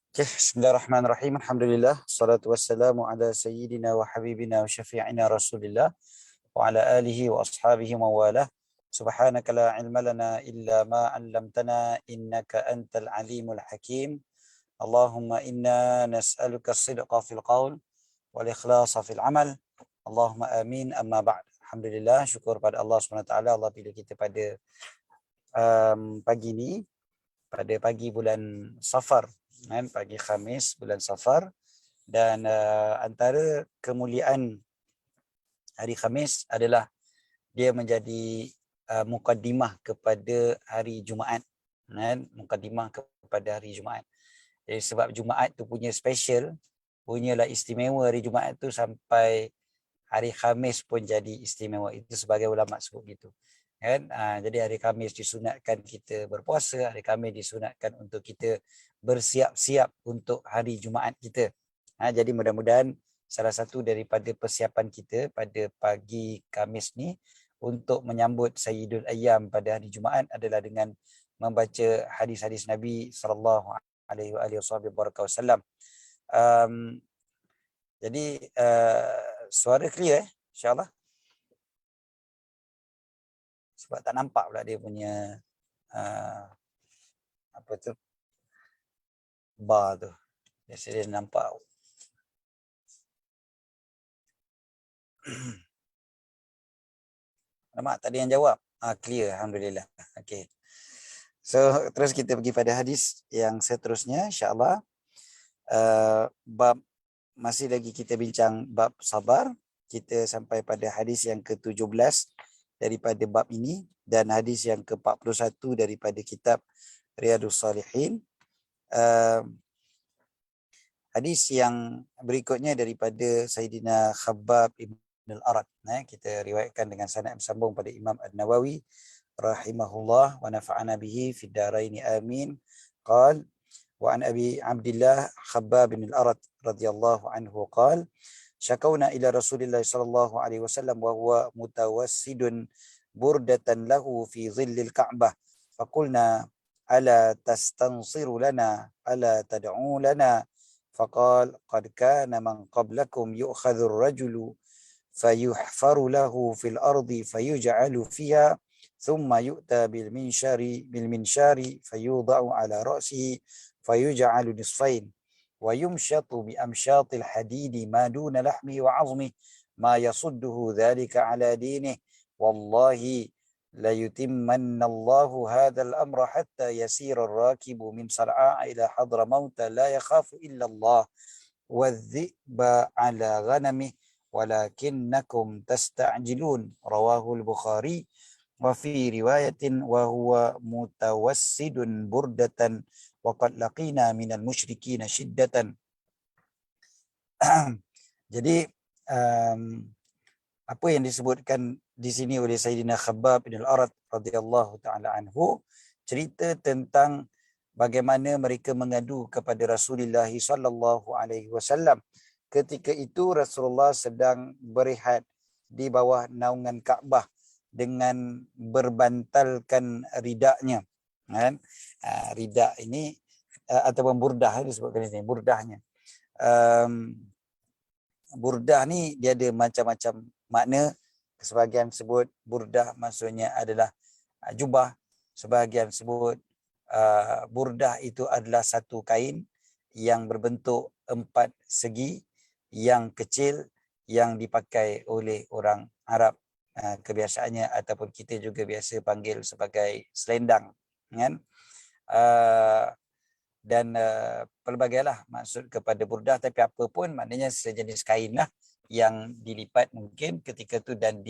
Okay, bismillahirrahmanirrahim. Alhamdulillah. Salatu wassalamu ala sayyidina wa habibina wa syafi'ina Rasulillah wa ala alihi wa ashabihi wa walah. Subhanaka la ilma lana illa ma 'allamtana innaka antal alimul hakim. Allahumma inna nas'aluka as-sidqa fil qaul wal ikhlasa fil amal. Allahumma amin, amma ba'd. Alhamdulillah, syukur pada Allah SWT. Allah pilih kita pada pagi ni, pada pagi bulan Safar, kan, pagi Khamis bulan Safar. Dan antara kemuliaan hari Khamis adalah dia menjadi mukaddimah kepada hari Jumaat, kan, mukaddimah kepada hari Jumaat. Jadi sebab Jumaat tu punya special, punyalah istimewa hari Jumaat tu, sampai hari Khamis pun jadi istimewa. Itu sebagai ulama sebut gitu, kan. Jadi hari Khamis disunatkan kita berpuasa, hari Khamis disunatkan untuk kita bersiap-siap untuk hari Jumaat kita. Jadi mudah-mudahan salah satu daripada persiapan kita pada pagi Khamis ni untuk menyambut Sayyidul Ayyam pada hari Jumaat adalah dengan membaca hadis-hadis Nabi sallallahu alaihi wasallam. Jadi suara clear insya-Allah. Sebab tak nampak pula dia punya apa tu, bar tu. Biasa dia nampak. Nampak tadi yang jawab. Clear, alhamdulillah. Okey. So terus kita pergi pada hadis yang seterusnya insya-Allah. Bab masih lagi kita bincang bab sabar. Kita sampai pada hadis yang ke-17 daripada bab ini dan hadis yang ke-41 daripada kitab Riyadhus Shalihin. Hadis yang berikutnya daripada Sayyidina Khabbab ibn al-Arat. Kita riwayatkan dengan sanad bersambung pada Imam An-Nawawi rahimahullah wa nafa'ana bihi fid dharain amin. Qal wa an Abi Abdillah Khabbab bin al-Arat radhiyallahu anhu qal syakawna ila Rasulillah sallallahu alaihi wasallam wa huwa mutawassidun burdatan lahu fi dhillil Ka'bah faqulna ala tastansiru lana ala tad'u lana faqal qad kana man qablakum yu'khadhu ar-rajulu fayuhfaru lahu fil ardi fayuj'alu fiha thumma yu'ta bil minshari fayudha'u ala ra'sihi fayuj'alu nisfayn wa yumshatu bi amshatil hadidi ma duna lahmi wa 'azmi ma yasudduhu dhalika ala dinihi wallahi la yutimmanna Allahu hadzal amra hatta yasira ar-rakibu min Sar'a ila Hadramaut la yakhafu illa Allah wadh-dhi'ba ala ghanamihi walakinnakum tasta'jilun rawahu al-Bukhari wa fi riwayatin wa huwa mutawassidun burdatan wa qad laqina minal musyrikin shiddatan. Jadi apa yang disebutkan di sini oleh Sayyidina Khabbab bin al-Arat radhiyallahu taala anhu, cerita tentang bagaimana mereka mengadu kepada Rasulullah sallallahu alaihi wasallam. Ketika itu Rasulullah sedang berehat di bawah naungan Kaabah dengan berbantalkan ridaknya, kan? Ridak ini ataupun burdah disebutkan ini, burdahnya. Burdah ni dia ada macam-macam makna. Sebahagian sebut burdah maksudnya adalah jubah, sebahagian sebut burdah itu adalah satu kain yang berbentuk 4 segi, yang kecil, yang dipakai oleh orang Arab kebiasaannya, ataupun kita juga biasa panggil sebagai selendang, kan? Dan pelbagailah maksud kepada burdah, tapi apa pun maknanya sejenis kain lah yang dilipat mungkin ketika tu dan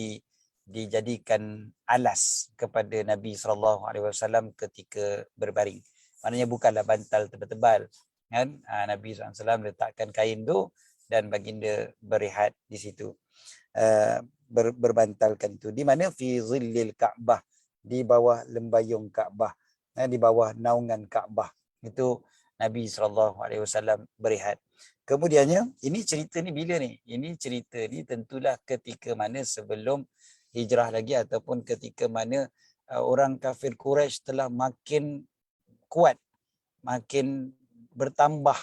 dijadikan alas kepada Nabi SAW ketika berbaring. Maknanya bukanlah bantal tebal-tebal, kan? Nabi SAW letakkan kain tu dan baginda berehat di situ, berbantalkan tu di mana fi zillil Ka'bah, di bawah lembayung Kaabah, di bawah naungan Kaabah. Itu Nabi SAW berehat. Kemudiannya, ini cerita ni bila ni? Ini cerita ni tentulah ketika mana sebelum hijrah lagi, ataupun ketika mana orang kafir Quraisy telah makin kuat, makin bertambah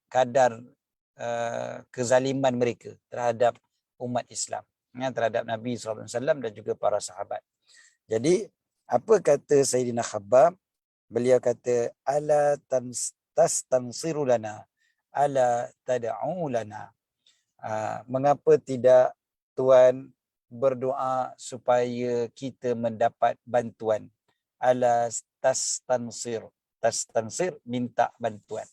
kadar kezaliman mereka terhadap umat Islam, terhadap Nabi SAW dan juga para sahabat. Jadi apa kata Sayyidina Khabbab? Beliau kata, ala tastansiru lana, ala tad'u lana. Mengapa tidak Tuan berdoa supaya kita mendapat bantuan? Ala tastansir, tastansir minta bantuan.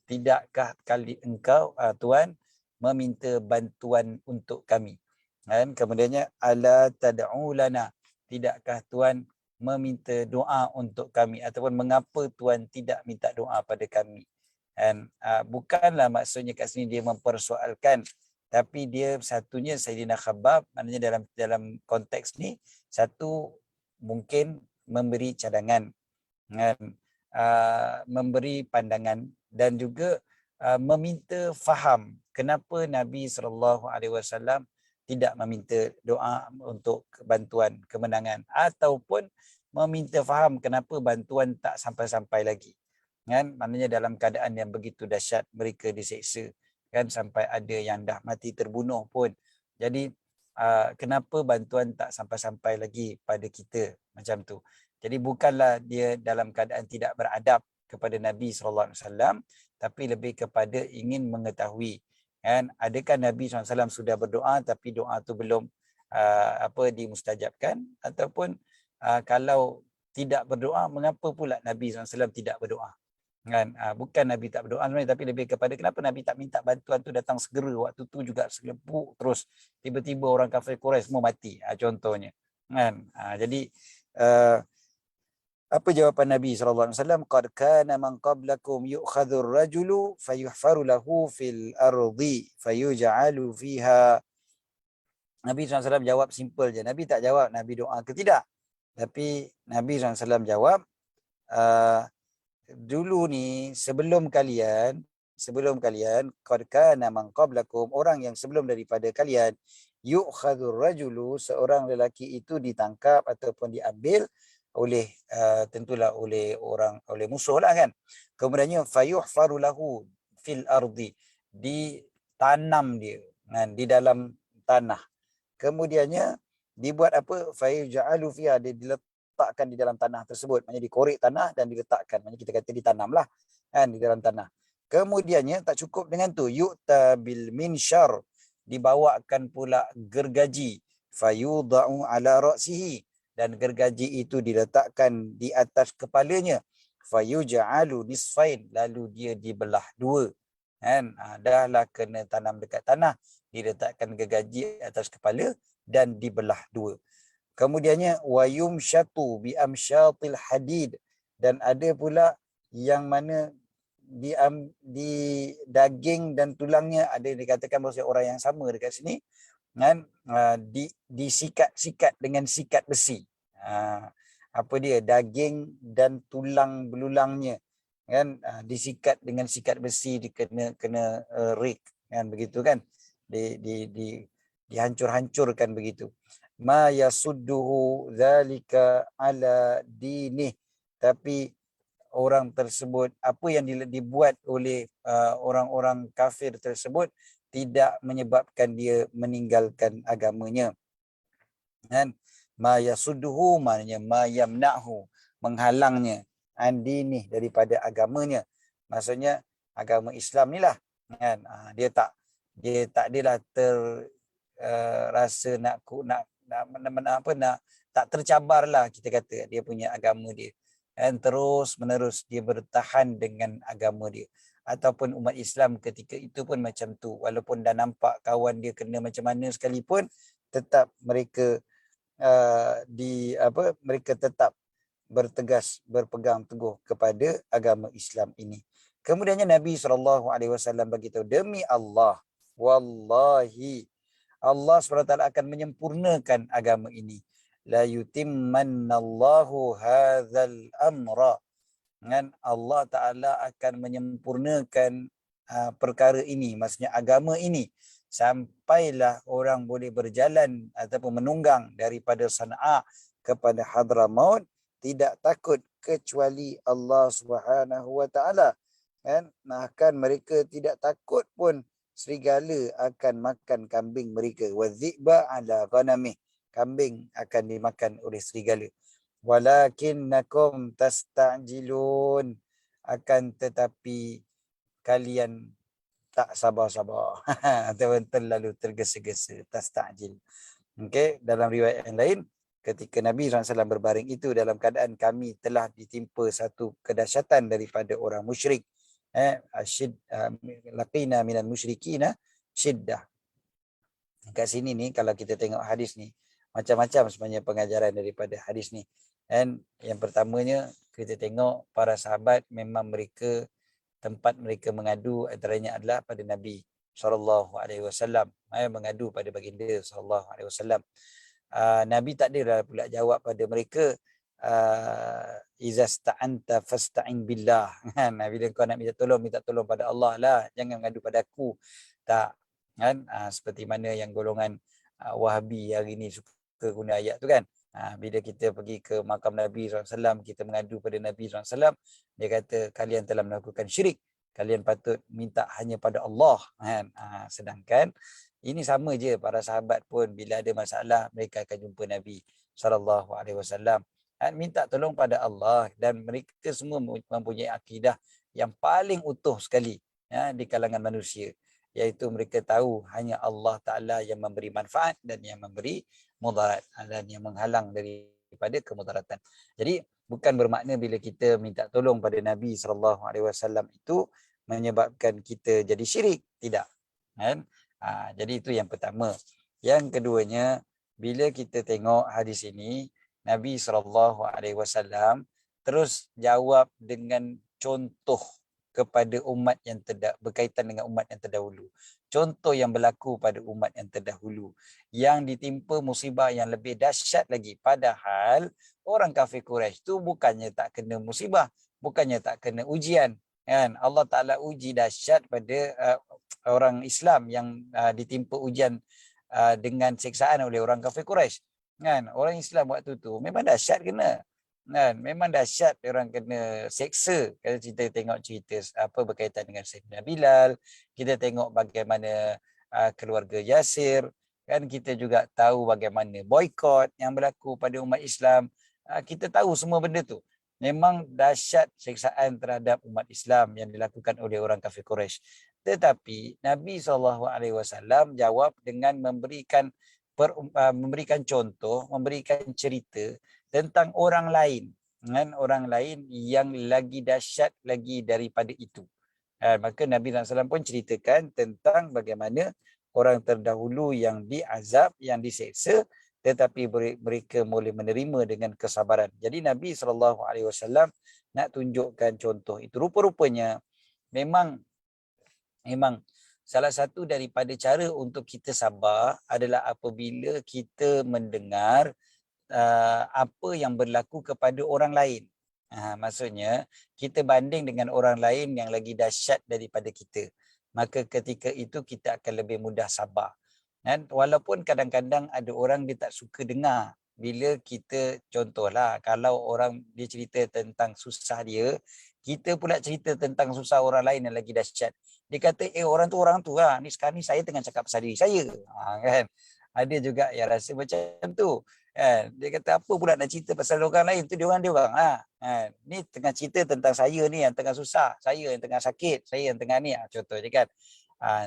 Tidakkah kali engkau Tuan meminta bantuan untuk kami? Dan kemudiannya, ala tad'u lana, tidakkah Tuan meminta doa untuk kami, ataupun mengapa Tuan tidak minta doa pada kami? Dan bukanlah maksudnya kat sini dia mempersoalkan, tapi dia satunya Sayyidina Khabbab, maknanya dalam konteks ni, satu mungkin memberi cadangan, memberi pandangan, dan juga meminta faham kenapa Nabi SAW tidak meminta doa untuk bantuan kemenangan, ataupun meminta faham kenapa bantuan tak sampai-sampai lagi. Kan, maknanya dalam keadaan yang begitu dahsyat mereka diseksa, kan, sampai ada yang dah mati terbunuh pun. Jadi kenapa bantuan tak sampai-sampai lagi pada kita, macam tu. Jadi bukanlah dia dalam keadaan tidak beradab kepada Nabi SAW, tapi lebih kepada ingin mengetahui, kan, adakah Nabi SAW sudah berdoa tapi doa tu belum dimustajabkan, ataupun kalau tidak berdoa, mengapa pula Nabi SAW tidak berdoa? Kan, bukan Nabi tak berdoa sebenarnya, tapi lebih kepada kenapa Nabi tak minta bantuan tu datang segera, waktu tu juga selepuk terus, tiba-tiba orang kafir Quraisy semua mati, contohnya, kan. Jadi apa jawapan Nabi SAW? Qad kana man qablakum yu'khadhur rajulu fayuhfaru lahu fil ardi fayuj'alu fiha. Nabi SAW jawab simple je. Nabi tak jawab Nabi doa ke tidak, tapi Nabi SAW jawab, dulu ni sebelum kalian qad kana man qablakum, orang yang sebelum daripada kalian, yu'khadhur rajulu, seorang lelaki itu ditangkap ataupun diambil oleh tentulah oleh musuh lah, kan. Kemudiannya fayuhfaru lahu fil ardi, ditanam dia, kan, di dalam tanah. Kemudiannya dibuat apa? Fayuj'alu fiha, dia diletakkan di dalam tanah tersebut, maknanya dikorek tanah dan diletakkan, maknanya kita kata ditanamlah, kan, di dalam tanah. Kemudiannya tak cukup dengan tu, yu'ta bil minsyar, dibawakan pula gergaji, fayudha'u ala ra'sihi, dan gergaji itu diletakkan di atas kepalanya, fayuj'alu nisfain, lalu dia dibelah dua, kan. Dahlah kena tanam dekat tanah, diletakkan gergaji atas kepala dan dibelah dua. Kemudiannya wayum syatu bi amsyatil hadid, dan ada pula yang mana di daging dan tulangnya ada dikatakan bahawa orang yang sama dekat sini, kan, disikat-sikat dengan sikat besi. Apa dia, daging dan tulang belulangnya, kan, disikat dengan sikat besi, kena rik, kan, begitu, kan, dihancur-hancurkan begitu. Ma yasudduhu zalika ala dinih, tapi orang tersebut, apa yang dibuat oleh orang-orang kafir tersebut tidak menyebabkan dia meninggalkan agamanya, kan. Ma yasudduhu maknanya ma yamna'hu, menghalangnya, andini, daripada agamanya, maksudnya agama Islam ni lah, kan. Dia tak adalah rasa nak tak tercabar lah, kita kata, dia punya agama dia, dan terus menerus dia bertahan dengan agama dia. Ataupun umat Islam ketika itu pun macam tu, walaupun dah nampak kawan dia kena macam mana sekalipun, tetap mereka mereka tetap berpegang teguh kepada agama Islam ini. Kemudiannya Nabi SAW beritahu, demi Allah, wallahi, Allah SWT akan menyempurnakan agama ini. La yutimmannallahu hadzal amra. Dengan Allah Ta'ala akan menyempurnakan perkara ini, maksudnya agama ini, sampailah orang boleh berjalan ataupun menunggang daripada Sana'a kepada Hadramaut, tidak takut kecuali Allah Subhanahu Wa Ta'ala. Kan? Bahkan mereka tidak takut pun serigala akan makan kambing mereka. Wadziba ala ghanamih. Kambing akan dimakan oleh serigala. Walakinnakum tasta'jilun. Akan tetapi kalian tak sabar-sabar. Ataupun terlalu tergesa-gesa. Tasta'jil. Okey, dalam riwayat yang lain, ketika Nabi SAW berbaring itu dalam keadaan kami telah ditimpa satu kedahsyatan daripada orang musyrik. Laqina minal musyrikina syiddah. Kat sini ni kalau kita tengok hadis ni, macam-macam sebenarnya pengajaran daripada hadis ni. Dan yang pertamanya kita tengok para sahabat memang mereka, tempat mereka mengadu antaranya adalah pada Nabi SAW. Mengadu pada baginda SAW. Nabi tak ada pula jawab pada mereka, iza sta'anta fasta'in billah. Bila kau nak minta tolong pada Allah lah, jangan mengadu pada aku. Tak. Kan? Seperti mana yang golongan Wahabi hari ni suka guna ayat tu kan. Bila kita pergi ke makam Nabi SAW, kita mengadu pada Nabi SAW, dia kata kalian telah melakukan syirik, kalian patut minta hanya pada Allah. Kan? Sedangkan ini sama je, para sahabat pun bila ada masalah mereka akan jumpa Nabi SAW. Minta tolong pada Allah, dan mereka semua mempunyai akidah yang paling utuh sekali di kalangan manusia, iaitu mereka tahu hanya Allah Ta'ala yang memberi manfaat dan yang memberi mudarat, dan yang menghalang daripada kemudaratan. Jadi bukan bermakna bila kita minta tolong pada Nabi SAW itu menyebabkan kita jadi syirik, tidak. Kan? Jadi itu yang pertama. Yang keduanya, bila kita tengok hadis ini, Nabi SAW terus jawab dengan contoh kepada umat yang berkaitan dengan umat yang terdahulu. Contoh yang berlaku pada umat yang terdahulu, yang ditimpa musibah yang lebih dahsyat lagi. Padahal orang kafir Quraisy itu bukannya tak kena musibah, bukannya tak kena ujian. Kan? Allah Ta'ala uji dahsyat pada orang Islam yang ditimpa ujian dengan siksaan oleh orang kafir Quraisy. Kan? Orang Islam waktu tu memang dahsyat kena. Kan? Memang dahsyat orang kena seksa. Kalau kita tengok cerita apa berkaitan dengan Sayyidina Bilal, kita tengok bagaimana keluarga Yasir, kan, kita juga tahu bagaimana boikot yang berlaku pada umat Islam. Kita tahu semua benda tu. Memang dahsyat siksaan terhadap umat Islam yang dilakukan oleh orang kafir Quraisy. Tetapi Nabi SAW jawab dengan memberikan contoh, memberikan cerita tentang orang lain, dengan orang lain yang lagi dahsyat lagi daripada itu. Maka Nabi SAW pun ceritakan tentang bagaimana orang terdahulu yang diazab, yang diseksa, tetapi mereka boleh menerima dengan kesabaran. Jadi Nabi SAW nak tunjukkan contoh itu. Rupa-rupanya memang salah satu daripada cara untuk kita sabar adalah apabila kita mendengar apa yang berlaku kepada orang lain. Maksudnya kita banding dengan orang lain yang lagi dahsyat daripada kita. Maka ketika itu kita akan lebih mudah sabar. Dan walaupun kadang-kadang ada orang dia tak suka dengar bila kita, contohlah kalau orang dia cerita tentang susah dia, kita pula cerita tentang susah orang lain yang lagi dahsyat. Dia kata orang tu lah, ni sekarang ni saya tengah cakap pasal diri saya. Kan? Ada juga yang rasa macam tu. Kan? Dia kata apa pula nak cerita pasal orang lain tu, dia orang. Ni tengah cerita tentang saya ni yang tengah susah, saya yang tengah sakit, saya yang tengah ni, contoh je kan.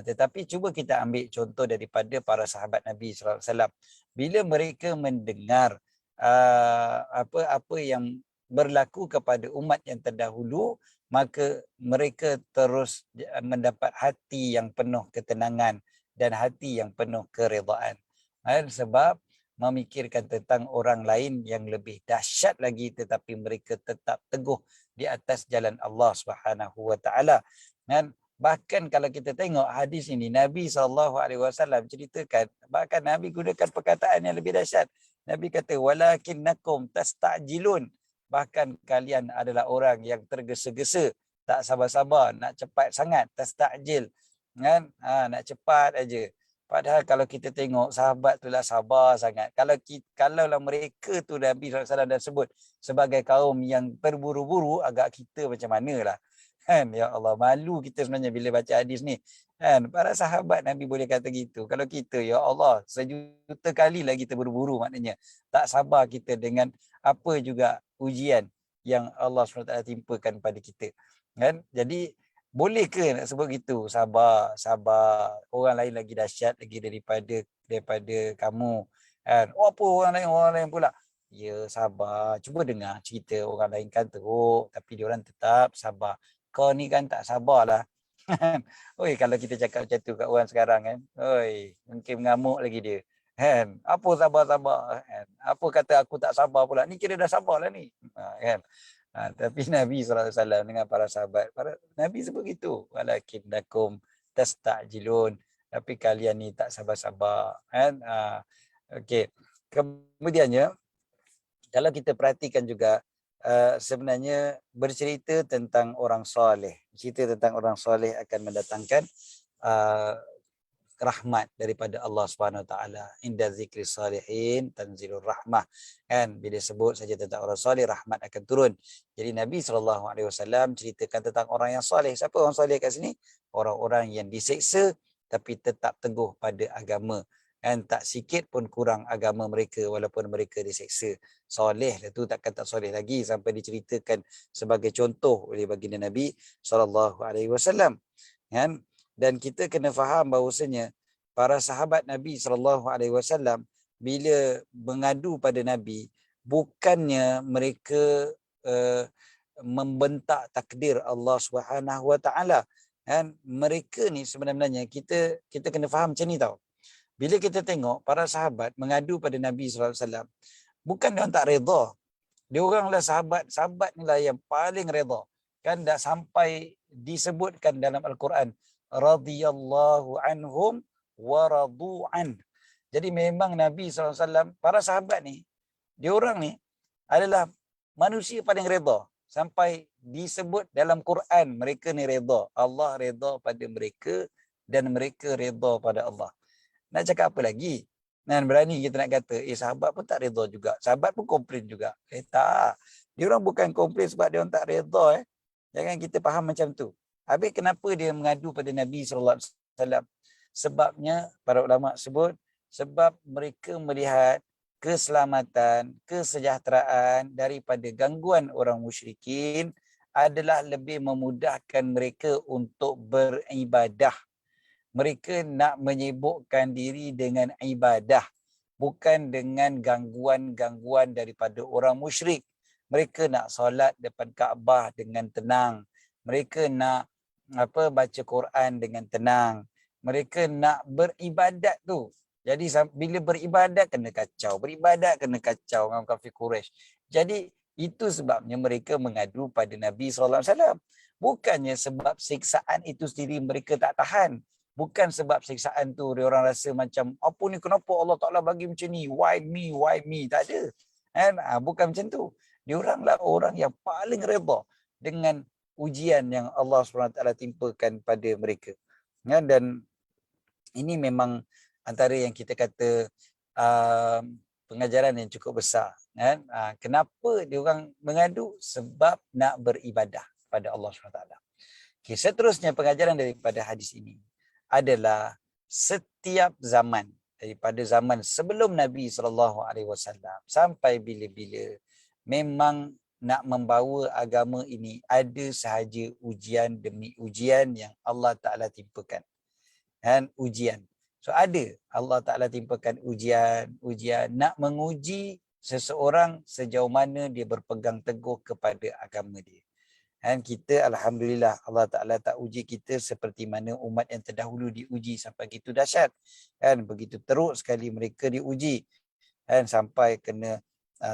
Tetapi cuba kita ambil contoh daripada para sahabat Nabi SAW. Bila mereka mendengar apa yang berlaku kepada umat yang terdahulu, maka mereka terus mendapat hati yang penuh ketenangan dan hati yang penuh keredaan. Sebab memikirkan tentang orang lain yang lebih dahsyat lagi, tetapi mereka tetap teguh di atas jalan Allah Subhanahu wa taala. Dan bahkan kalau kita tengok hadis ini, Nabi SAW ceritakan, bahkan Nabi gunakan perkataan yang lebih dahsyat. Nabi kata walakinnakum tastajilun, bahkan kalian adalah orang yang tergesa-gesa, tak sabar-sabar, nak cepat sangat, tastajil kan, nak cepat aja. Padahal kalau kita tengok sahabat tu lah sabar sangat. Kalaulah mereka tu Nabi SAW dah sebut sebagai kaum yang terburu-buru, agak kita macam manalah. Kan, ya Allah, malu kita sebenarnya bila baca hadis ni. Kan, para sahabat Nabi boleh kata gitu. Kalau kita, ya Allah, sejuta kali lah kita buru-buru, maknanya tak sabar kita dengan apa juga ujian yang Allah SWT timpakan pada kita. Kan? Jadi boleh ke nak sebut gitu? Sabar, sabar. Orang lain lagi dahsyat lagi daripada kamu. Kan? Oh, apa orang lain pula? Ya, sabar. Cuba dengar cerita orang lain kan teruk, tapi diorang tetap sabar. Kau ni kan tak sabarlah. Oi, kalau kita cakap macam tu kat orang sekarang kan. Oi, mungkin mengamuk lagi dia. Kan? Apa sabar-sabar? Kan? Apa kata aku tak sabar pula? Ni kira dah sabarlah ni. Kan? Tapi Nabi SAW dengan para sahabat, Nabi sebut gitu, walakinnakum tastajilun, tapi kalian ni tak sabar-sabar. Kan? Okey. Kemudiannya, kalau kita perhatikan juga, sebenarnya bercerita tentang orang soleh. Cerita tentang orang soleh akan mendatangkan rahmat daripada Allah Subhanahu Wa Taala. Inda zikri salihin tanzilur rahmah. Kan, bila sebut saja tentang orang soleh, rahmat akan turun. Jadi Nabi SAW ceritakan tentang orang yang soleh. Siapa orang soleh kat sini? Orang-orang yang diseksa tapi tetap teguh pada agama. Kan, tak sikit pun kurang agama mereka walaupun mereka diseksa. Soleh lah tu, takkan tak soleh lagi sampai diceritakan sebagai contoh oleh baginda Nabi SAW. Kan? Dan kita kena faham bahawasanya para sahabat Nabi SAW bila mengadu pada Nabi, bukannya mereka membentak takdir Allah Subhanahu Wa Taala. Kan, mereka ni sebenarnya kita kena faham macam ni tau. Bila kita tengok para sahabat mengadu pada Nabi SAW, bukan dia tak reda. Dia oranglah sahabat ni lah yang paling reda. Kan dah sampai disebutkan dalam Al-Quran, radhiyallahu anhum wa radu'an. Jadi memang Nabi SAW, para sahabat ni, dia orang ni adalah manusia paling reda. Sampai disebut dalam Quran, mereka ni reda. Allah reda pada mereka dan mereka reda pada Allah. Nak cakap apa lagi? Dan berani kita nak kata, sahabat pun tak reda juga. Sahabat pun komplain juga. Tak. Dia orang bukan komplain sebab dia orang tak reda. Jangan kita faham macam tu. Habis kenapa dia mengadu pada Nabi SAW? Sebabnya para ulama sebut, sebab mereka melihat keselamatan, kesejahteraan daripada gangguan orang musyrikin adalah lebih memudahkan mereka untuk beribadah. Mereka nak menyibukkan diri dengan ibadah, bukan dengan gangguan-gangguan daripada orang musyrik. Mereka nak solat depan Kaabah dengan tenang. Mereka nak baca Quran dengan tenang. Mereka nak beribadat tu. Jadi bila beribadat kena kacau. Beribadat kena kacau dengan kafir Quraisy. Jadi itu sebabnya mereka mengadu pada Nabi SAW. Bukannya sebab siksaan itu sendiri mereka tak tahan. Bukan sebab siksaan tu dia orang rasa macam, apa ni, kenapa Allah Ta'ala bagi macam ni? Why me? Tak ada. Bukan macam tu. Dia oranglah orang yang paling reda dengan ujian yang Allah SWT timpakan pada mereka. Dan ini memang antara yang kita kata pengajaran yang cukup besar. Kenapa dia orang mengadu? Sebab nak beribadah pada Allah SWT. Okay, seterusnya pengajaran daripada hadis ini adalah setiap zaman, daripada zaman sebelum Nabi SAW sampai bila-bila, memang nak membawa agama ini ada sahaja ujian demi ujian yang Allah Ta'ala timpakan. Dan ujian. So ada Allah Ta'ala timpakan ujian nak menguji seseorang sejauh mana dia berpegang teguh kepada agama dia. Dan kita alhamdulillah Allah Ta'ala tak uji kita seperti mana umat yang terdahulu diuji sampai begitu dahsyat. Begitu teruk sekali mereka diuji. kan, sampai kena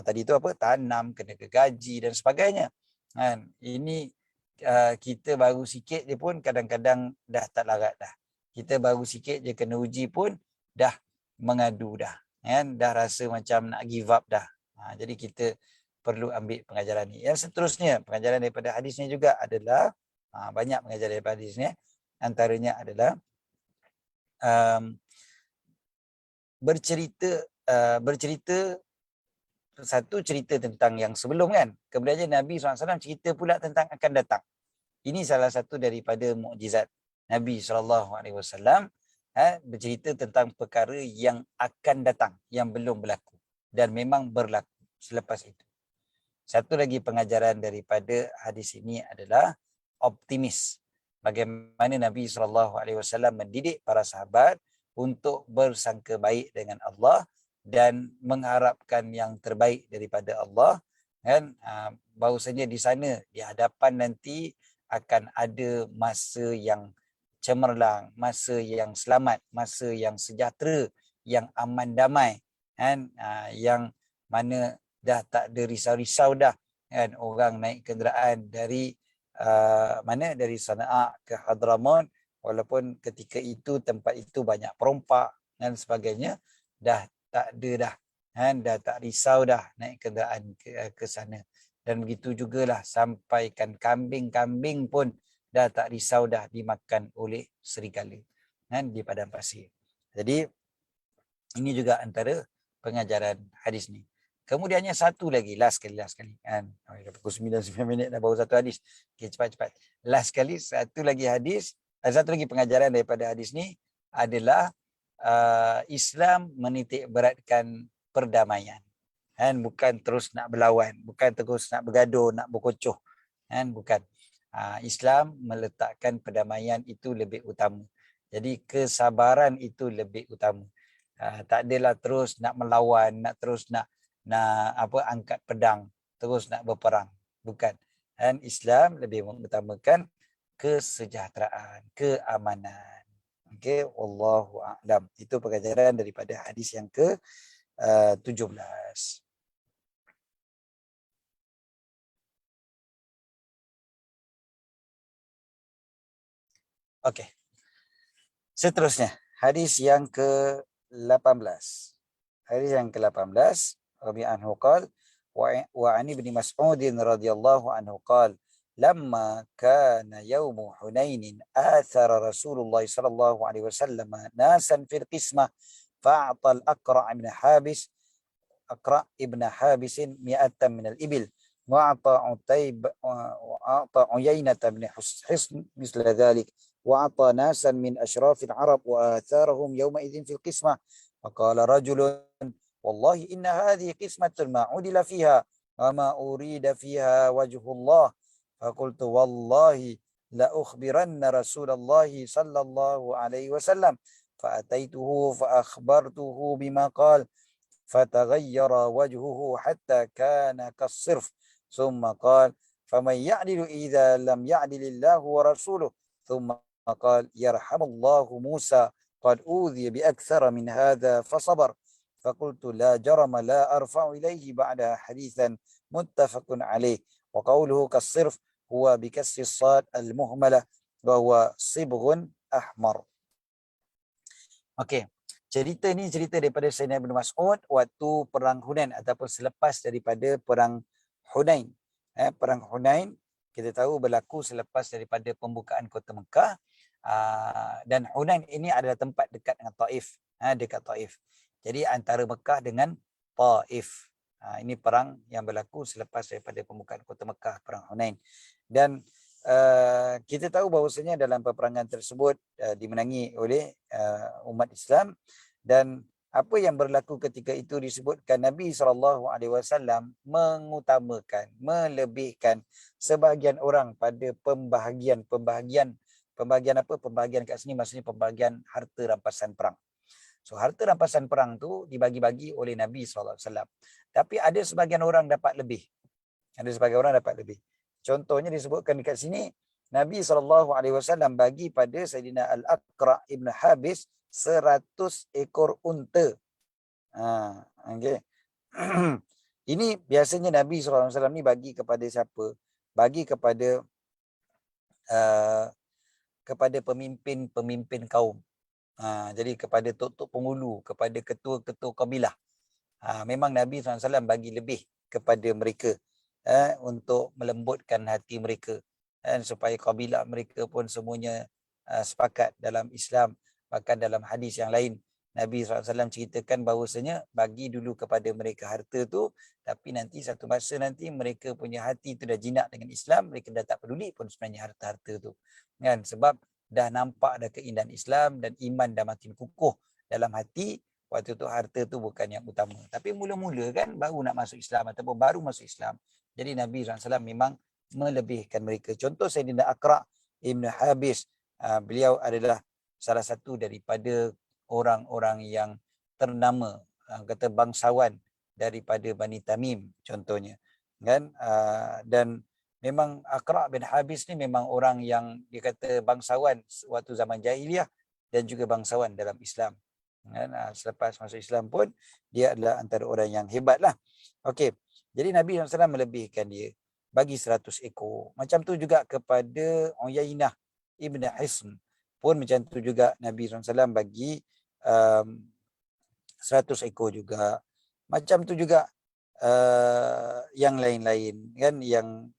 tadi tu apa, tanam, kena gergaji dan sebagainya kan. Ini kita baru sikit je pun kadang-kadang dah tak larat dah. Kita baru sikit je kena uji pun dah mengadu dah kan, dah rasa macam nak give up dah. Jadi kita perlu ambil pengajaran ni. Yang seterusnya, pengajaran daripada hadis ni juga adalah banyak pengajaran daripada hadis ni. Antaranya adalah bercerita satu cerita tentang yang sebelum kan. Kemudian Nabi SAW cerita pula tentang akan datang. Ini salah satu daripada mukjizat Nabi SAW, bercerita tentang perkara yang akan datang, yang belum berlaku dan memang berlaku selepas itu. Satu lagi pengajaran daripada hadis ini adalah optimis. Bagaimana Nabi SAW mendidik para sahabat untuk bersangka baik dengan Allah dan mengharapkan yang terbaik daripada Allah kan. Bahawasanya di sana, di hadapan nanti akan ada masa yang cemerlang, masa yang selamat, masa yang sejahtera, yang aman damai kan, yang mana dah tak ada risau-risau dah kan. Orang naik kenderaan dari dari Sana'a ke Hadramaut, walaupun ketika itu tempat itu banyak perompak dan sebagainya, dah tak ada dah kan, dah tak risau dah naik kenderaan ke sana. Dan begitu jugalah sampaikan kambing-kambing pun dah tak risau dah dimakan oleh serigala kan di padang pasir. Jadi ini juga antara pengajaran hadis ni. Kemudiannya satu lagi, last sekali kan. Pukul 9 minit dah baru satu hadis. Okey, cepat-cepat. Last sekali, satu lagi hadis, satu lagi pengajaran daripada hadis ni adalah Islam menitik beratkan perdamaian. Kan, bukan terus nak berlawan, bukan terus nak bergaduh, nak berkocoh. Kan, bukan. Islam meletakkan perdamaian itu lebih utama. Jadi kesabaran itu lebih utama. Tak adalah terus nak melawan, nak terus nak angkat pedang, terus nak berperang. Bukan. Dan Islam lebih mengutamakan kesejahteraan, keamanan. Okey, wallahu a'lam. Itu pengajaran daripada hadis yang ke-17. Okey. Seterusnya, hadis yang ke-18. Hadis yang ke-18, Rabi anhu qala wa an ibn Mas'ud radhiyallahu anhu qala lamma kana yawm Hunain athara Rasulullah sallallahu alaihi wasallam nasan fil qismah fa'ata al-Aqra' ibn Habis mi'atan min al-ibil wa'ata Uyainah bin Hisn misla dhalik wa'ata nasan min ashraf al-Arab wa atharahum yawma idhin fil qismah faqala rajulun wallahi inna hadhihi qismatun ma udila fiha wa ma urida fiha wajhullah faqultu wallahi la ukhbiranna Rasulullah sallallahu alaihi wasallam فأتيته فأخبرته بما قال فتغير وجهه حتى كان كالصرف ثم قال فمن يعدل إذا لم يعدل الله ورسوله ثم قال يرحم الله موسى قد أوذي بأكثر من هذا فصبر فقلت لا جرم لا أرفع إليه بعدها حديثا متفق عليه وقوله كالصرف هو بكسر الصاد المهملة وهو صبغ أحمر. Okey, cerita ni cerita daripada Sayyidina Ibn Mas'ud waktu perang Hunain ataupun selepas daripada perang Hunain. Perang Hunain kita tahu berlaku selepas daripada pembukaan kota Mekah, dan Hunain ini adalah tempat dekat dengan Taif, dekat Taif. Jadi antara Mekah dengan Taif. Ini perang yang berlaku selepas daripada pembukaan kota Mekah, perang Hunain. Dan kita tahu bahawasanya dalam peperangan tersebut dimenangi oleh umat Islam, dan apa yang berlaku ketika itu disebutkan Nabi SAW mengutamakan, melebihkan sebahagian orang pada pembahagian apa? Pembahagian kat sini maksudnya pembahagian harta rampasan perang. So harta rampasan perang tu dibagi-bagi oleh Nabi SAW. Tapi ada sebahagian orang dapat lebih. Contohnya disebutkan dekat sini, Nabi SAW bagi pada Sayyidina Al-Aqra' ibn Habis 100 ekor unta. Okey. Ini biasanya Nabi SAW ni bagi kepada siapa? Bagi uh, kepada pemimpin-pemimpin kaum. Jadi kepada tok-tok penghulu, kepada ketua-ketua kabilah. Memang Nabi SAW bagi lebih kepada mereka untuk melembutkan hati mereka, supaya kabilah mereka pun semuanya sepakat dalam Islam. Bahkan dalam hadis yang lain Nabi SAW ceritakan bahawasanya bagi dulu kepada mereka harta tu, tapi nanti satu masa nanti mereka punya hati tu dah jinak dengan Islam, mereka dah tak peduli pun sebenarnya harta-harta tu, kan? Sebab dah nampak dah keindahan Islam dan iman dah makin kukuh dalam hati. Waktu tu harta tu bukan yang utama. Tapi mula-mula kan baru nak masuk Islam ataupun baru masuk Islam, jadi Nabi SAW memang melebihkan mereka. Contoh Sayyidina Aqra' Ibn Habis, beliau adalah salah satu daripada orang-orang yang ternama, kata bangsawan daripada Bani Tamim contohnya, kan? Dan memang Aqra' bin Habis ni memang orang yang dia kata bangsawan waktu zaman jahiliah dan juga bangsawan dalam Islam, kan? Selepas masuk Islam pun dia adalah antara orang yang hebat lah. Okey, jadi Nabi SAW melebihkan dia, bagi 100 ekor. Macam tu juga kepada Uyainah Ibn Hisn pun macam tu juga Nabi SAW bagi 100 ekor juga. Macam tu juga yang lain-lain, kan?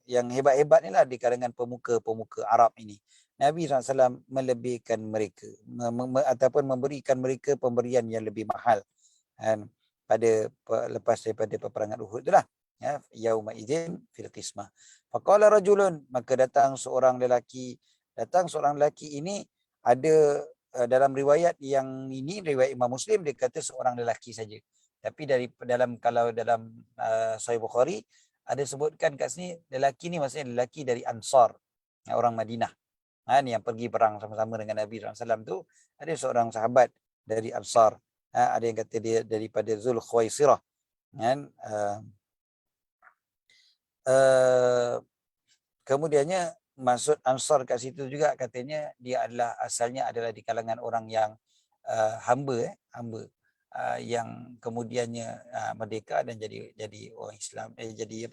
Yang hebat-hebat ni lah di kalangan pemuka-pemuka Arab ini, Nabi SAW melebihkan mereka, ataupun memberikan mereka pemberian yang lebih mahal, kan? Lepas daripada peperangan Uhud itulah, ya, yauma idzin fil qismah. Faqala rajulun, maka datang seorang lelaki ini ada dalam riwayat yang ini, riwayat Imam Muslim, dia kata seorang lelaki saja. Tapi kalau dalam Sahih Bukhari ada sebutkan kat sini lelaki ni maksudnya lelaki dari Ansar, orang Madinah. Ni yang pergi perang sama-sama dengan Nabi SAW tu, ada seorang sahabat dari Ansar. Ada yang kata dia daripada Zul Khuwaisirah, kan? Kemudiannya maksud Ansar kat situ juga katanya dia asalnya adalah di kalangan orang yang hamba yang kemudiannya merdeka dan jadi orang Islam, jadi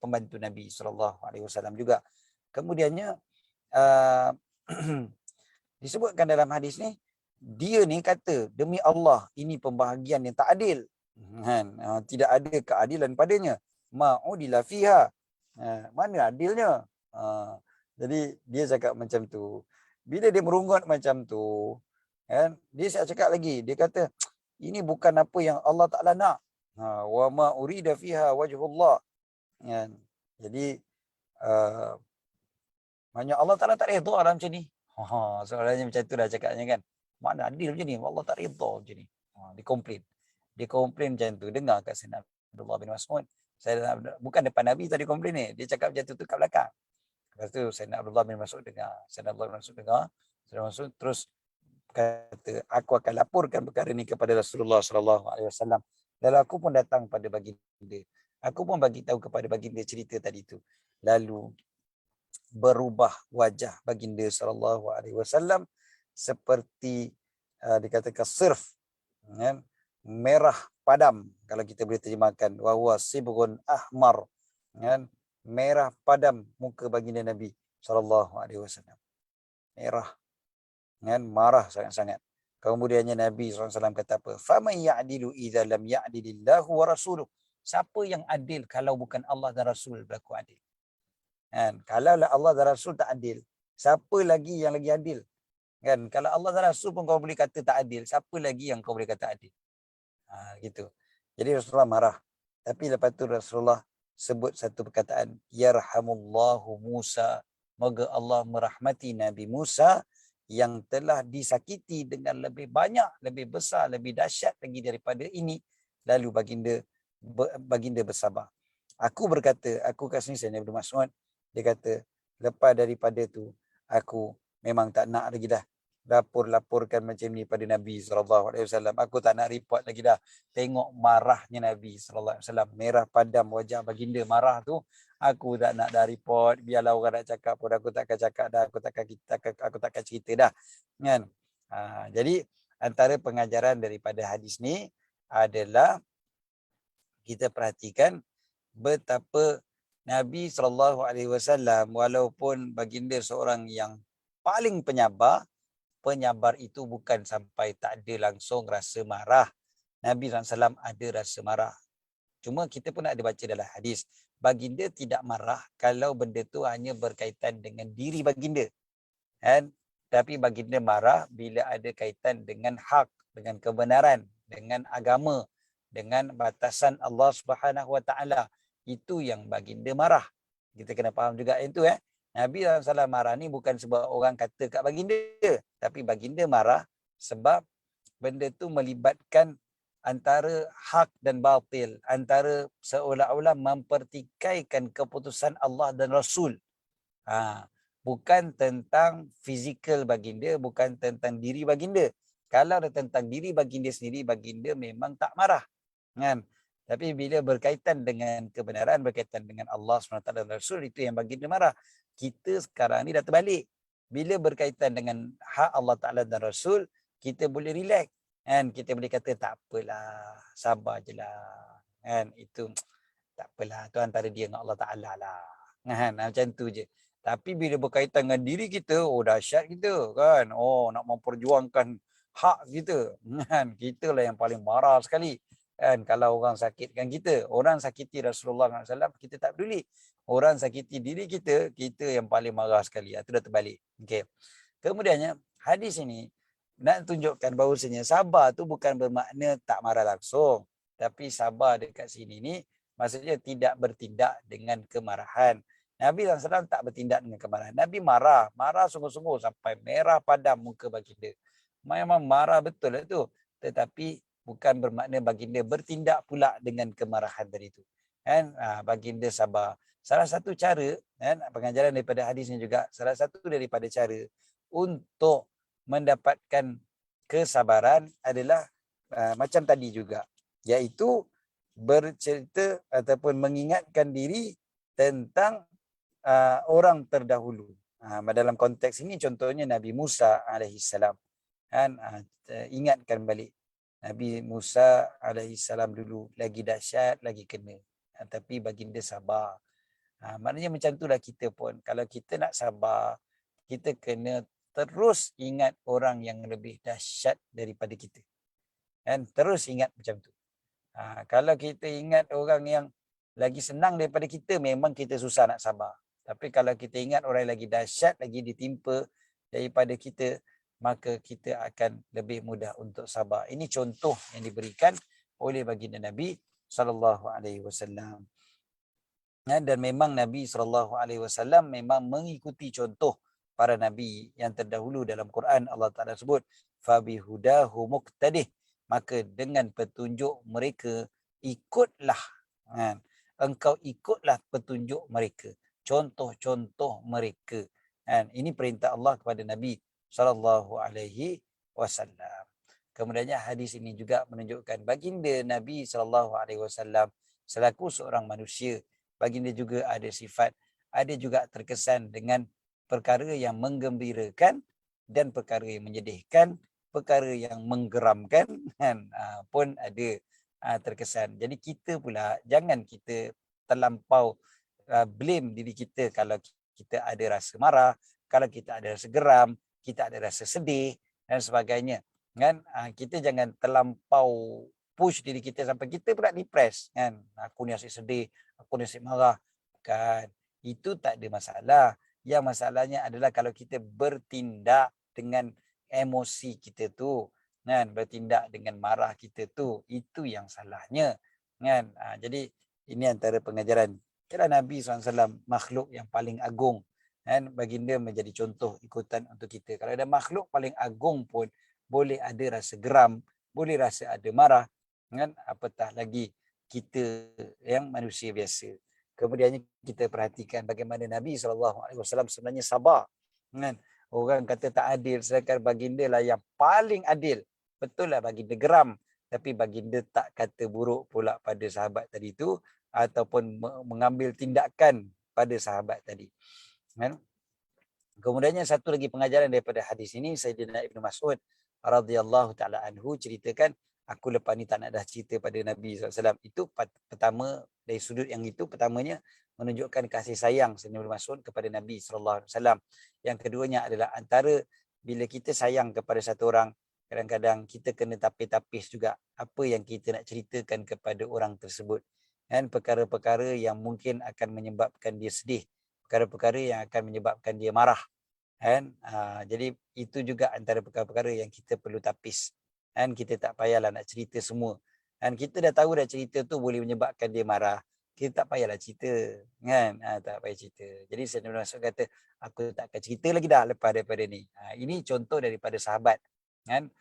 pembantu Nabi SAW juga. Kemudiannya disebutkan dalam hadis ni, dia ni kata, demi Allah ini pembahagian yang tak adil, tidak ada keadilan padanya, ma'udila fiha, mana adilnya. Jadi dia cakap macam tu. Bila dia merungut macam tu, kan, dia cakap lagi, dia kata ini bukan apa yang Allah Ta'ala nak. Wa ma urida fiha wajhullah, kan? Jadi maknanya Allah Ta'ala tak redha dalam macam ni. Soalannya macam tu dah cakapnya, kan. Mana adil macam ni, Allah tak redha macam ni. Dia komplain macam tu. Dengar kat Sayyidina Abdullah bin Mas'ud, bukan depan Nabi tadi komplain ni, dia cakap macam tu kat belakang. Lepas tu Sayyidina Abdullah bin Mas'ud dengar. Sayyidina Mas'ud terus kata, aku akan laporkan perkara ni kepada Rasulullah SAW. Lalu aku pun datang pada baginda. Aku pun bagi tahu kepada baginda cerita tadi tu. Lalu berubah wajah baginda SAW seperti dikatakan sirf, kan? Merah padam, kalau kita boleh terjemahkan, wa huwa sibrun ahmar, kan? Merah padam muka baginda Nabi SAW, merah, kan? Marah sangat-sangat. Kemudiannya Nabi SAW kata apa? Faman ya'dilu idza lam ya'dilillahu wa rasuluh. Siapa yang adil kalau bukan Allah dan Rasul berlaku adil? Kan? Kalau Allah dan Rasul tak adil, siapa lagi yang lagi adil? Kan? Kalau Allah dan Rasul pun kau boleh kata tak adil, siapa lagi yang kau boleh kata adil? Gitu. Jadi Rasulullah marah. Tapi lepas tu Rasulullah sebut satu perkataan, yarhamullahu Musa, moga Allah merahmati Nabi Musa yang telah disakiti dengan lebih banyak, lebih besar, lebih dahsyat lagi daripada ini. Lalu baginda bersabar. Aku berkata, aku kat sini Sayyidina Ibn Mas'ud, dia kata, lepas daripada tu, aku memang tak nak lagi dah laporkan macam ni pada Nabi SAW. Aku tak nak report lagi dah. Tengok marahnya Nabi SAW. Merah padam wajah baginda marah tu. Aku tak nak dah report. Biarlah orang nak cakap pun aku takkan cakap dah. Aku takkan cerita dah. Kan? Jadi antara pengajaran daripada hadis ni adalah kita perhatikan betapa Nabi SAW walaupun baginda seorang yang paling penyabar, penyabar itu bukan sampai tak ada langsung rasa marah. Nabi SAW ada rasa marah. Cuma kita pun ada baca dalam hadis, baginda tidak marah kalau benda tu hanya berkaitan dengan diri baginda. Kan? Tapi baginda marah bila ada kaitan dengan hak, dengan kebenaran, dengan agama, dengan batasan Allah Subhanahu Wa Taala. Itu yang baginda marah. Kita kena faham juga itu. Nabi SAW marah ni bukan sebab orang kata kat baginda, tapi baginda marah sebab benda tu melibatkan antara hak dan batil, antara seolah-olah mempertikaikan keputusan Allah dan Rasul. Bukan tentang fizikal baginda, bukan tentang diri baginda. Kalau ada tentang diri baginda sendiri, baginda memang tak marah. Kan? Tapi bila berkaitan dengan kebenaran, berkaitan dengan Allah SWT dan Rasul, itu yang baginda marah. Kita sekarang ni dah terbalik. Bila berkaitan dengan hak Allah Ta'ala dan Rasul, kita boleh relax. Kan? Kita boleh kata, tak apalah, sabar je lah. Kan? Itu, tak apalah, tu antara dia dengan Allah Ta'ala lah. Kan? Macam tu je. Tapi bila berkaitan dengan diri kita, oh dahsyat kita. Kan? Oh, nak memperjuangkan hak kita. Kan? Kita lah yang paling marah sekali. Kan? Kalau orang sakitkan kita, orang sakiti Rasulullah SAW, kita tak peduli. Orang sakiti diri kita, kita yang paling marah sekali. Itu dah terbalik. Okay. Kemudiannya, hadis ini nak tunjukkan bahawasanya sabar tu bukan bermakna tak marah langsung. Tapi sabar dekat sini ni, maksudnya tidak bertindak dengan kemarahan. Nabi SAW tak bertindak dengan kemarahan. Nabi marah sungguh-sungguh sampai merah padam muka baginda. Memang marah betul lah tu. Tetapi bukan bermakna baginda bertindak pula dengan kemarahan tadi tu. Kan? Baginda sabar. Salah satu cara, kan, pengajaran daripada hadis ni juga, salah satu daripada cara untuk mendapatkan kesabaran adalah macam tadi juga, iaitu bercerita ataupun mengingatkan diri tentang orang terdahulu. Dalam konteks ini contohnya Nabi Musa alaihissalam. Kan, ingatkan balik Nabi Musa alaihissalam dulu lagi dahsyat, lagi kena. Tapi baginda sabar. Maknanya macam itulah kita pun. Kalau kita nak sabar, kita kena terus ingat orang yang lebih dahsyat daripada kita. Dan terus ingat macam tu. Kalau kita ingat orang yang lagi senang daripada kita, memang kita susah nak sabar. Tapi kalau kita ingat orang yang lagi dahsyat, lagi ditimpa daripada kita, maka kita akan lebih mudah untuk sabar. Ini contoh yang diberikan oleh baginda Nabi SAW. Dan memang Nabi SAW memang mengikuti contoh para Nabi yang terdahulu. Dalam Quran Allah Ta'ala sebut, فَبِهُدَاهُ مُقْتَدِهِ, maka dengan petunjuk mereka ikutlah. Engkau ikutlah petunjuk mereka, contoh-contoh mereka. Ini perintah Allah kepada Nabi SAW. Kemudiannya hadis ini juga menunjukkan baginda Nabi SAW selaku seorang manusia, baginda juga ada sifat, ada juga terkesan dengan perkara yang menggembirakan dan perkara yang menyedihkan, perkara yang menggeramkan, pun ada terkesan. Jadi kita pula jangan kita terlampau blame diri kita kalau kita ada rasa marah, kalau kita ada rasa geram, kita ada rasa sedih dan sebagainya. Kan? Kita jangan terlampau push diri kita sampai kita pula depress. Kan? Aku ni asyik sedih, aku ni asyik marah. Bukan. Itu tak ada masalah. Yang masalahnya adalah kalau kita bertindak dengan emosi kita tu, kan, bertindak dengan marah kita tu, itu yang salahnya. Kan? Jadi ini antara pengajaran. Kira Nabi SAW makhluk yang paling agung. Kan? Baginda menjadi contoh ikutan untuk kita. Kalau ada makhluk paling agung pun boleh ada rasa geram, boleh rasa ada marah. Kan? Apatah lagi kita yang manusia biasa. Kemudiannya kita perhatikan bagaimana Nabi SAW sebenarnya sabar. Kan? Orang kata tak adil, sedangkan baginda lah yang paling adil. Betul lah baginda geram, tapi baginda tak kata buruk pula pada sahabat tadi tu, ataupun mengambil tindakan pada sahabat tadi. Kan? Kemudiannya satu lagi pengajaran daripada hadis ini, Sayyidina Ibn Mas'ud radhiyallahu ta'ala anhu ceritakan, aku lepas ni tak nak dah cerita pada Nabi SAW. Itu pertama, dari sudut yang itu, pertamanya menunjukkan kasih sayang Sayyidina Ibn Mas'ud kepada Nabi SAW. Yang keduanya adalah antara bila kita sayang kepada satu orang, kadang-kadang kita kena tapis-tapis juga apa yang kita nak ceritakan kepada orang tersebut. Dan perkara-perkara yang mungkin akan menyebabkan dia sedih, perkara-perkara yang akan menyebabkan dia marah. Kan? Jadi itu juga antara perkara-perkara yang kita perlu tapis. Dan kita tak payahlah nak cerita semua. Dan kita dah tahu dah cerita tu boleh menyebabkan dia marah. Kita tak payahlah cerita. Kan? Tak payah cerita. Jadi Sayyidina Mas'ud kata, aku tak akan cerita lagi dah lepas daripada ni. Ini contoh daripada sahabat. Kan?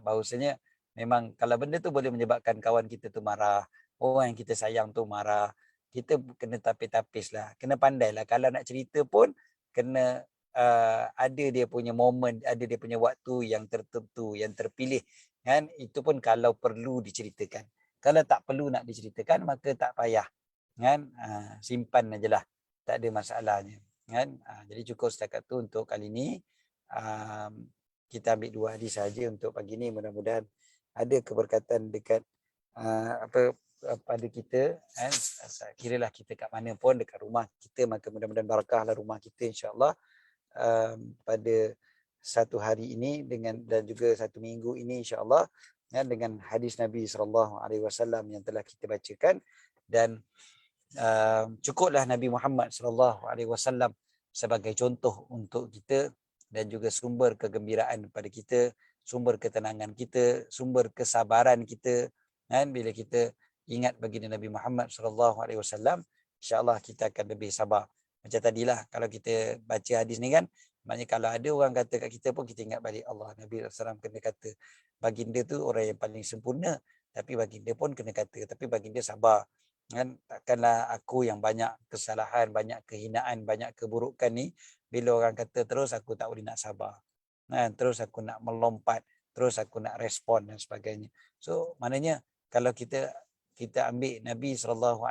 Bahawasanya memang kalau benda tu boleh menyebabkan kawan kita tu marah, orang yang kita sayang tu marah, kita kena tapis-tapis lah. Kena pandai lah. Kalau nak cerita pun, kena ada dia punya momen, ada dia punya waktu yang tertentu, yang terpilih. Kan? Itu pun kalau perlu diceritakan. Kalau tak perlu nak diceritakan, maka tak payah. Kan? Simpan ajalah. Tak ada masalahnya. Kan? Jadi cukup setakat tu untuk kali ni. Kita ambil 2 hadis saja untuk pagi ni. Mudah-mudahan ada keberkatan dekat pada kita. Kan? Kiralah kita kat mana pun, dekat rumah kita, maka mudah-mudahan barakahlah rumah kita, insya-Allah. Pada satu hari ini dan juga satu minggu ini, insya-Allah, ya, dengan hadis Nabi SAW yang telah kita bacakan. Dan cukuplah Nabi Muhammad SAW sebagai contoh untuk kita dan juga sumber kegembiraan pada kita, sumber ketenangan kita, sumber kesabaran kita. Dan bila kita ingat baginda Nabi Muhammad SAW, insya-Allah kita akan lebih sabar. Macam tadilah, kalau kita baca hadis ni kan, maknanya kalau ada orang kata kat kita pun, kita ingat balik Allah. Nabi SAW kena kata, baginda tu orang yang paling sempurna, tapi baginda pun kena kata, tapi baginda sabar. Kan? Takkanlah aku yang banyak kesalahan, banyak kehinaan, banyak keburukan ni, bila orang kata terus aku tak boleh nak sabar. Kan? Terus aku nak melompat, terus aku nak respon dan sebagainya. So, maknanya kalau kita ambil Nabi SAW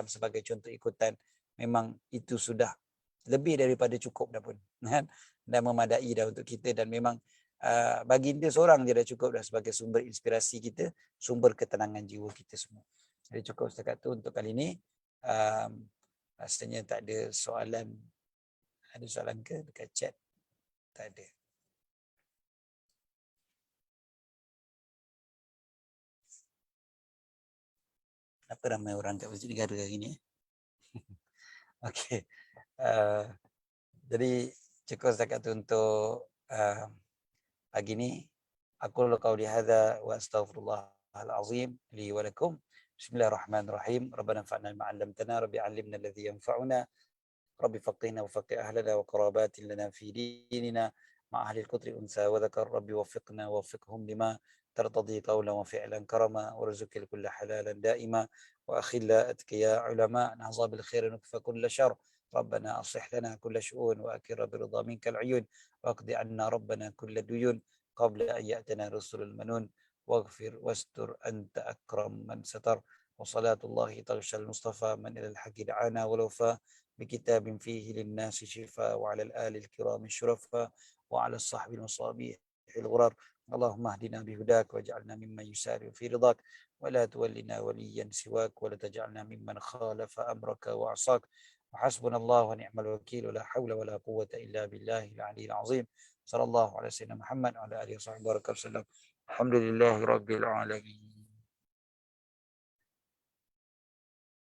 sebagai contoh ikutan, memang itu sudah lebih daripada cukup dah pun. Kan? Dan memadai dah untuk kita. Dan memang baginda seorang dia dah cukup dah sebagai sumber inspirasi kita, sumber ketenangan jiwa kita semua. Jadi cukup setakat tu untuk kali ni. Rasanya tak ada soalan. Ada soalan ke dekat chat? Tak ada. Apa ramai orang kat Masjid Negara hari ni? Okey. Jadi cukup setakat tu untuk pagi ni. Aku qauli hadza wa astaghfirullahal azim li wa lakum. Bismillahirrahmanirrahim. Rabbana fa'alna ma 'allamtana, rabbi 'allimna alladhi yanfa'una. Rabbi faqihna wa faqih ahlana wa qarabatin lana fi dinina ma ahli al-qudri unsa wa dhakar. Rabbi waffiqna wa waffiqhum lima ترتضي قولا وفعلا كرما وارزق الكل حلالا دائما واخلا اتقياء علماء نهضى بالخير نكفى كل شر. ربنا اصلح لنا كل شؤون واكر برضا منك العيون واقض عنا ربنا كل ديون قبل ان ياتنا رسل المنون واغفر واستر انت اكرم من ستر. وصلاة الله تغشى المصطفى من الى الحق دعانا ولوفى بكتاب فيه للناس شفاء وعلى الآل الكرام الشرفاء وعلى الصحب المصابيح الغرر. اللهم اهدنا بهداك واجعلنا ممن يسارع في رضاك ولا تولنا وليا سواك ولا تجعلنا ممن خالف أمرك وعصاك. وحسبنا الله ونعم الوكيل ولا حول ولا قوة إلا بالله العلي العظيم. صلى الله على سيدنا محمد وعلى آله وصحبه وسلم. الحمد لله رب العالمين.